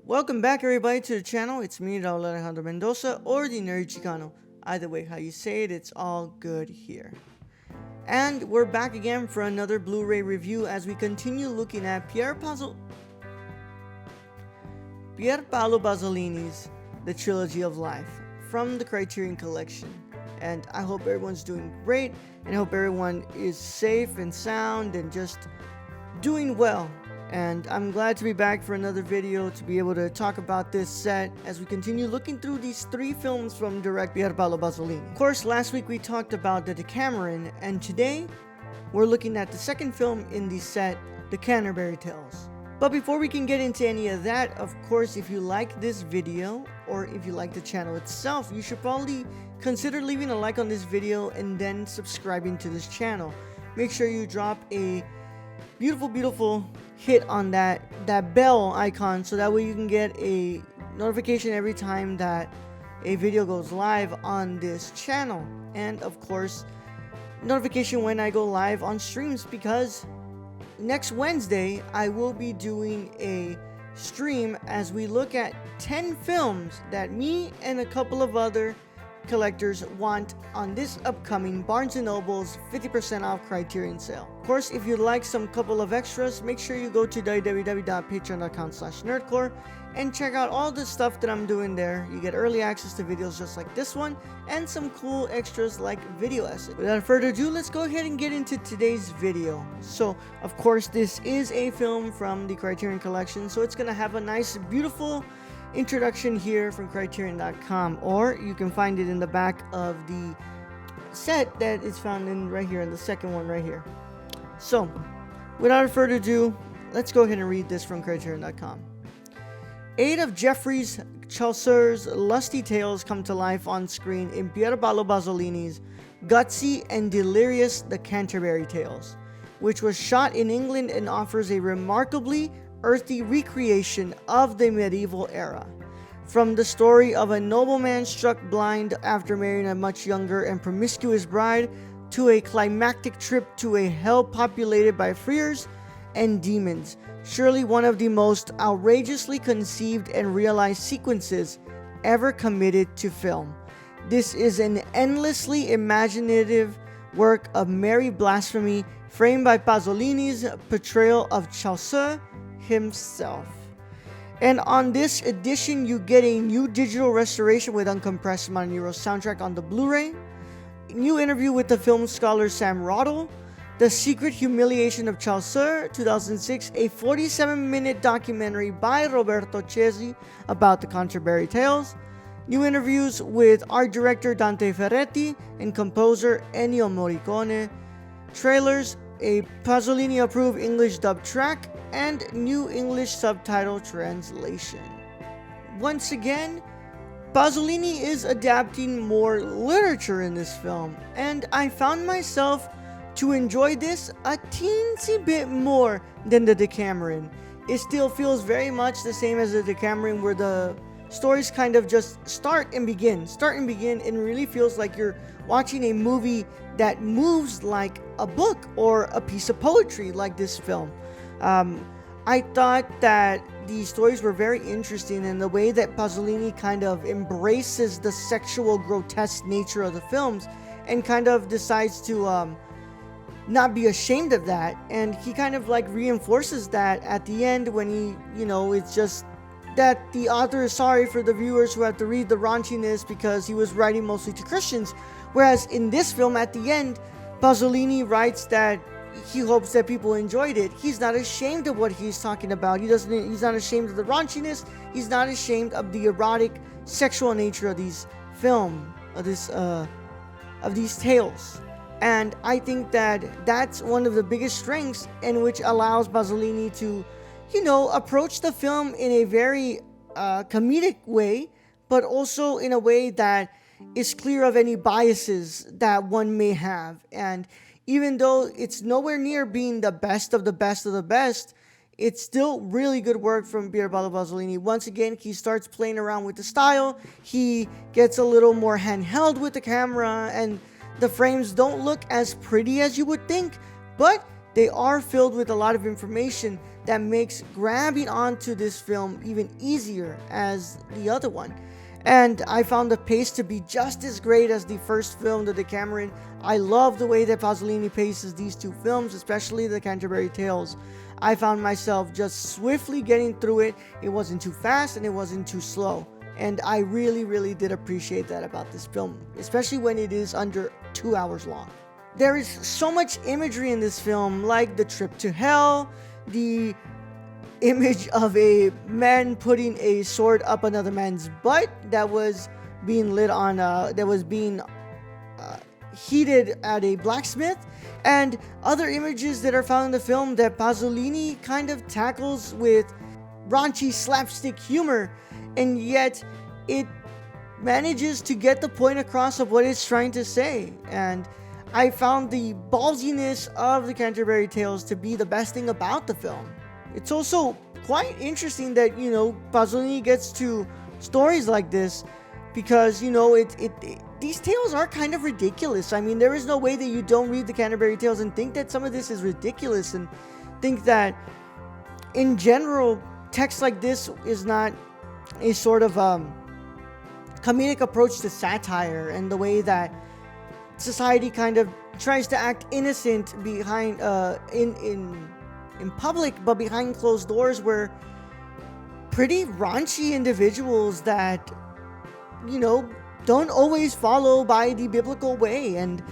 Welcome back, everybody, to the channel. It's me, Raul Alejandro Mendoza, or the Nerd Chicano. Either way, how you say it, it's all good here. And we're back again for another Blu-ray review as we continue looking at Pier Paolo Pasolini's The Trilogy of Life from the Criterion collection. And I hope everyone's doing great, and I hope everyone is safe and sound and just doing well. And I'm glad to be back for another video to be able to talk about this set as we continue looking through these three films from director Pier Paolo Pasolini. Of course, last week we talked about the Decameron, and today we're looking at the second film in the set, the Canterbury Tales. But before we can get into any of that, of course, if you like this video or if you like the channel itself, you should probably consider leaving a like on this video and then subscribing to this channel. Make sure you drop a beautiful hit on that bell icon so that way you can get a notification every time that a video goes live on this channel, and of course notification when I go live on streams, because next Wednesday I will be doing a stream as we look at 10 films that me and a couple of other collectors want on this upcoming Barnes & Noble's 50% off Criterion sale. Of course, if you'd like some couple of extras, make sure you go to www.patreon.com/nerdcore and check out all the stuff that I'm doing there. You get early access to videos just like this one and some cool extras like video essays. Without further ado, let's go ahead and get into today's video. So, of course, this is a film from the Criterion collection, so it's gonna have a nice, beautiful introduction here from Criterion.com, or you can find it in the back of the set that is found in right here in the second one right here. So without further ado, let's go ahead and read this from Criterion.com. 8 of Geoffrey Chaucer's lusty tales come to life on screen in Pier Paolo Pasolini's gutsy and delirious The Canterbury Tales, which was shot in England and offers a remarkably earthy recreation of the medieval era. From the story of a nobleman struck blind after marrying a much younger and promiscuous bride, to a climactic trip to a hell populated by friars and demons, surely one of the most outrageously conceived and realized sequences ever committed to film. This is an endlessly imaginative work of merry blasphemy framed by Pasolini's portrayal of Chaucer himself. And on this edition, you get a new digital restoration with uncompressed Monero soundtrack on the Blu-ray, new interview with the film scholar Sam Roddle, The Secret Humiliation of Chaucer 2006, a 47-minute documentary by Roberto Cesi about the Canterbury Tales, new interviews with art director Dante Ferretti and composer Ennio Morricone, trailers, a Pasolini-approved English dub track, and new English subtitle translation. Once again, Pasolini is adapting more literature in this film, and I found myself to enjoy this a teensy bit more than the Decameron. It still feels very much the same as the Decameron, where the stories kind of just start and begin, and really feels like you're watching a movie that moves like a book or a piece of poetry like this film. I thought that the stories were very interesting, and the way that Pasolini kind of embraces the sexual, grotesque nature of the films and kind of decides to not be ashamed of that, and he kind of like reinforces that at the end when he, it's just that the author is sorry for the viewers who have to read the raunchiness because he was writing mostly to Christians. Whereas in this film, at the end, Pasolini writes that he hopes that people enjoyed it. He's not ashamed of what he's talking about. He's not ashamed of the raunchiness. He's not ashamed of the erotic, sexual nature of these these tales. And I think that that's one of the biggest strengths, in which allows Pasolini to, approach the film in a very comedic way, but also in a way that is clear of any biases that one may have. And even though it's nowhere near being the best of the best of the best, it's still really good work from Pier Paolo Pasolini. Once again, he starts playing around with the style. He gets a little more handheld with the camera, and the frames don't look as pretty as you would think, but they are filled with a lot of information that makes grabbing onto this film even easier as the other one. And I found the pace to be just as great as the first film, the Decameron. I love the way that Pasolini paces these two films, especially the Canterbury Tales. I found myself just swiftly getting through it. It wasn't too fast and it wasn't too slow. And I really did appreciate that about this film, especially when it is under 2 hours long. There is so much imagery in this film, like the trip to hell, the image of a man putting a sword up another man's butt that was being lit on, that was being heated at a blacksmith, and other images that are found in the film that Pasolini kind of tackles with raunchy slapstick humor, and yet it manages to get the point across of what it's trying to say. And I found the ballsiness of the Canterbury Tales to be the best thing about the film. It's also quite interesting that, Pasolini gets to stories like this because, these tales are kind of ridiculous. I mean, there is no way that you don't read the Canterbury Tales and think that some of this is ridiculous, and think that, in general, text like this is not a sort of comedic approach to satire, and the way that society kind of tries to act innocent behind in public, but behind closed doors, where pretty raunchy individuals that don't always follow by the biblical way. And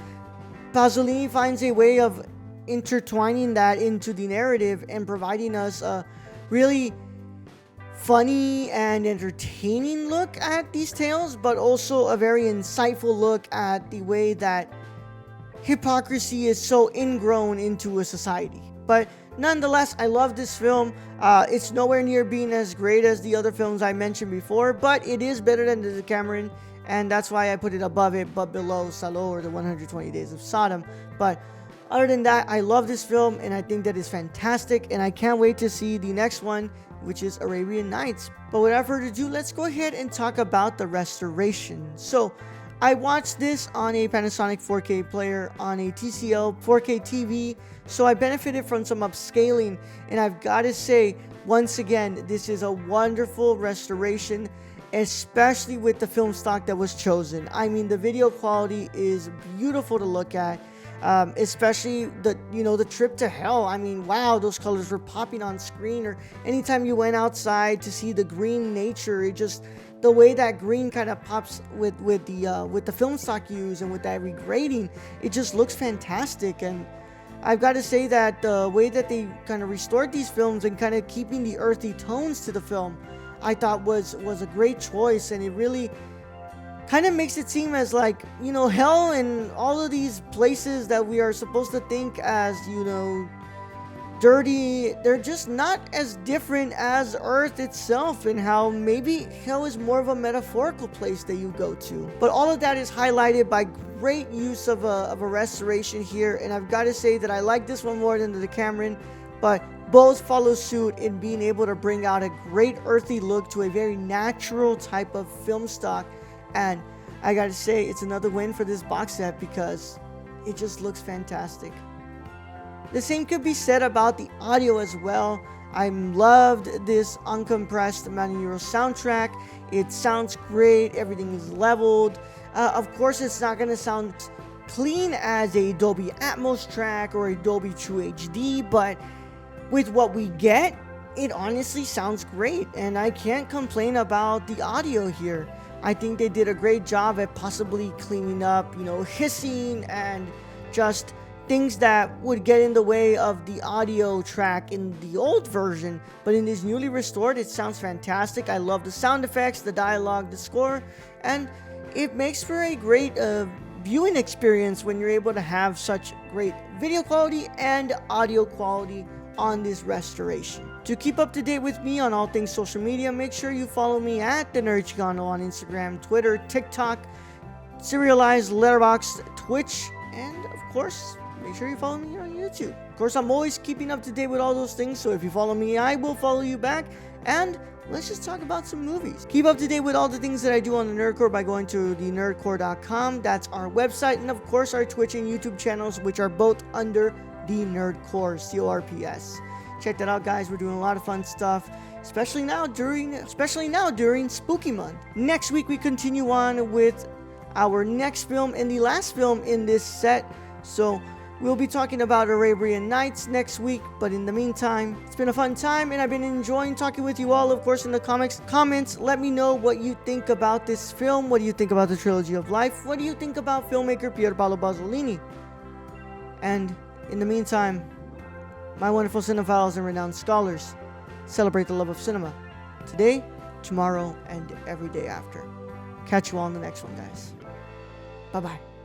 Pasolini finds a way of intertwining that into the narrative and providing us a really funny and entertaining look at these tales, but also a very insightful look at the way that hypocrisy is so ingrown into a society. But nonetheless, I love this film. It's nowhere near being as great as the other films I mentioned before, but it is better than the Decameron, and that's why I put it above it, but below Salo or the 120 Days of Sodom. But other than that, I love this film, and I think that is fantastic, and I can't wait to see the next one, which is Arabian Nights. But without further ado, let's go ahead and talk about the restoration. So, I watched this on a Panasonic 4K player on a TCL 4K TV, so I benefited from some upscaling, and I've got to say, once again, this is a wonderful restoration, especially with the film stock that was chosen. I mean, the video quality is beautiful to look at, especially the trip to hell. I mean, wow, those colors were popping on screen, or anytime you went outside to see the green nature, it just, the way that green kind of pops with the film stock used and with that regrading, it just looks fantastic. And I've got to say that the way that they kind of restored these films and kind of keeping the earthy tones to the film, I thought was a great choice. And it really kind of makes it seem as like, hell and all of these places that we are supposed to think as, dirty, they're just not as different as Earth itself, and how maybe hell is more of a metaphorical place that you go to. But all of that is highlighted by great use of a restoration here, and I've got to say that I like this one more than the Decameron, but both follow suit in being able to bring out a great earthy look to a very natural type of film stock. And I gotta say, it's another win for this box set because it just looks fantastic. The same could be said about the audio as well. I loved this uncompressed Manero soundtrack. It sounds great, everything is leveled. Of course, it's not gonna sound clean as a Dolby Atmos track or a Dolby True HD, but with what we get, it honestly sounds great, and I can't complain about the audio here. I think they did a great job at possibly cleaning up, hissing and just things that would get in the way of the audio track in the old version. But in this newly restored, it sounds fantastic. I love the sound effects, the dialogue, the score, and it makes for a great viewing experience when you're able to have such great video quality and audio quality on this restoration. To keep up to date with me on all things social media, make sure you follow me at the Nerd Chicano on Instagram, Twitter, TikTok, Serialized, Letterboxd, Twitch, and of course, make sure you follow me here on YouTube. Of course, I'm always keeping up to date with all those things, so if you follow me, I will follow you back. And let's just talk about some movies. Keep up to date with all the things that I do on the Nerdcore by going to thenerdcore.com. That's our website, and of course our Twitch and YouTube channels, which are both under The Nerd Corps, CORPS. Check that out, guys. We're doing a lot of fun stuff, especially now during Spooky Month. Next week we continue on with our next film and the last film in this set. So we'll be talking about Arabian Nights next week, but in the meantime, it's been a fun time and I've been enjoying talking with you all. Of course, in the comments, let me know what you think about this film. What do you think about the Trilogy of Life? What do you think about filmmaker Pier Paolo Pasolini? And in the meantime, my wonderful cinephiles and renowned scholars, celebrate the love of cinema today, tomorrow, and every day after. Catch you all in the next one, guys. Bye-bye.